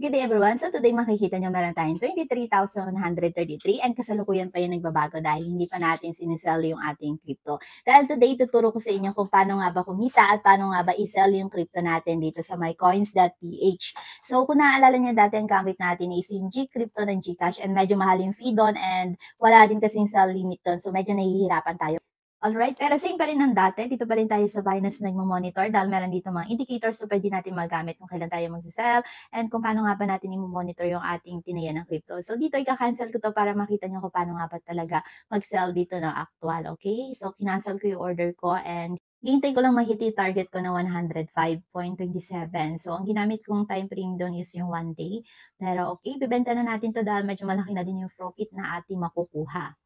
Good day everyone. So today makikita nyo meron tayong 23,133 and kasalukuyan pa yung nagbabago dahil hindi pa natin sinisell yung ating crypto. Dahil today tuturo ko sa inyo kung paano nga ba kumita at paano nga ba isell yung crypto natin dito sa mycoins.ph. So kung naaalala nyo dati ang gamit natin is yung Gcrypto ng Gcash and medyo mahal yung fee doon and wala din kasing sell limit doon. So medyo nahihirapan tayo. Alright, pero same pa rin ng dati. Dito pa rin tayo sa Binance nagmo-monitor dahil meron dito mga indicators so pwede natin magamit kung kailan tayo mag-sell and kung paano nga ba natin i-monitor yung ating tinayan ng crypto. So dito i-cancel ko to para makita nyo kung paano nga ba talaga mag-sell dito ng actual, okay? So kinancel ko yung order ko and hihintay ko lang mahit yung target ko na 105.27. So ang ginamit kong time frame doon is yung 1 day. Pero okay, bibenta na natin to dahil medyo malaki na din yung profit na ating makukuha.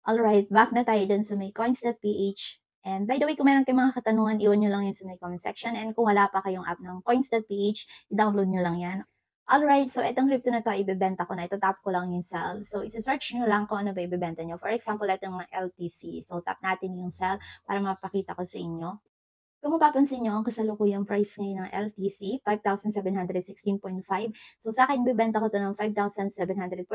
Alright, back na tayo dun sa may coins.ph. And by the way, kung meron kayong mga katanungan, iwan nyo lang yan sa may comment section. And kung wala pa kayong app ng coins.ph, i-download nyo lang yan. Alright, so itong crypto na to, ibebenta ko na. Ito tap ko lang yung sell. So, isa-search nyo lang kung ano ba ibebenta nyo. For example, itong LTC. So, tap natin yung sell para mapakita ko sa inyo. Kung mapapansin nyo, ang kasalukuyang price ngayon ng LTC, 5,716.5. So, sa akin, bibenta ko to ng 5,714.9.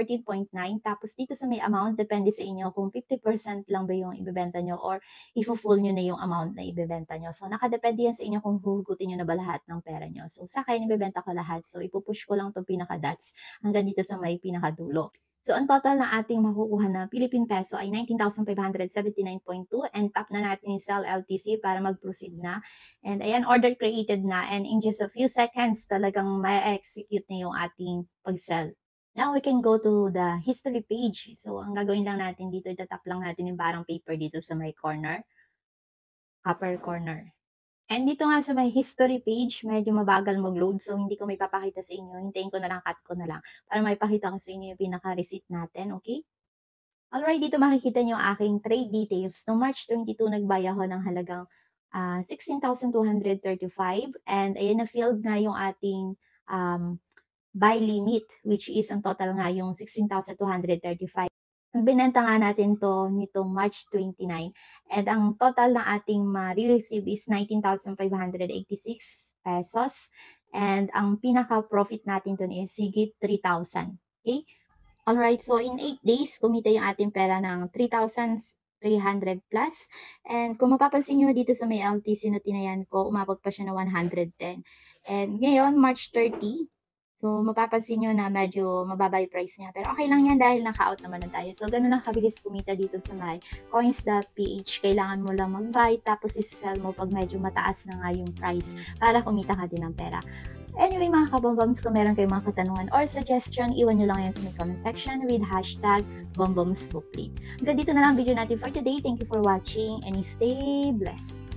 Tapos, dito sa may amount, depende sa inyo kung 50% lang ba yung ibibenta nyo or ifo-full nyo na yung amount na ibibenta nyo. So, nakadepende yan sa inyo kung huhugutin nyo na ba lahat ng pera nyo. So, sa akin, ibibenta ko lahat. So, ipupush ko lang itong pinaka-dots hanggang dito sa may pinakadulo. So, ang total na ating makukuha na Philippine peso ay 19,579.2 and tap na natin yung sell LTC para mag-proceed na. And ayan, order created na and in just a few seconds talagang ma-execute na yung ating pag-sell. Now, we can go to the history page. So, ang gagawin lang natin dito, itatap lang natin yung parang paper dito sa may corner, upper corner. And dito nga sa may history page, medyo mabagal mag-load. So, hindi ko may papakita sa inyo. Hintayin ko na lang, cut ko na lang. Para may pakita ko sa inyo yung pinaka-receipt natin. Okay? Alright, dito makikita niyo ang aking trade details. No March 22, nagbaya ako ng halagang 16,235. And ayan, na-filled na yung ating buy limit, which is ang total nga yung 16,235. Binenta nga natin to nitong March 29 and ang total na ating ma-receive is 19,586 pesos and ang pinaka-profit natin dun is higit 3,000. Okay? Alright, so in 8 days, kumita yung ating pera ng 3,300 plus. And kung mapapansin nyo dito sa may LTC na tinayan ko, umabot pa siya na 110. And ngayon, March 30, so, mapapansin nyo na medyo mababa yung price niya. Pero okay lang yan dahil naka-out naman na tayo. So, ganun lang kabilis kumita dito sa my coins.ph. Kailangan mo lang mag-buy tapos is-sell mo pag medyo mataas na nga yung price para kumita ka din ng pera. Anyway, mga kabomboms, kung meron kayong mga katanungan or suggestion, iwan nyo lang yan sa may comment section with hashtag bombomsbooklead. Hanggang dito na lang video natin for today. Thank you for watching and stay blessed.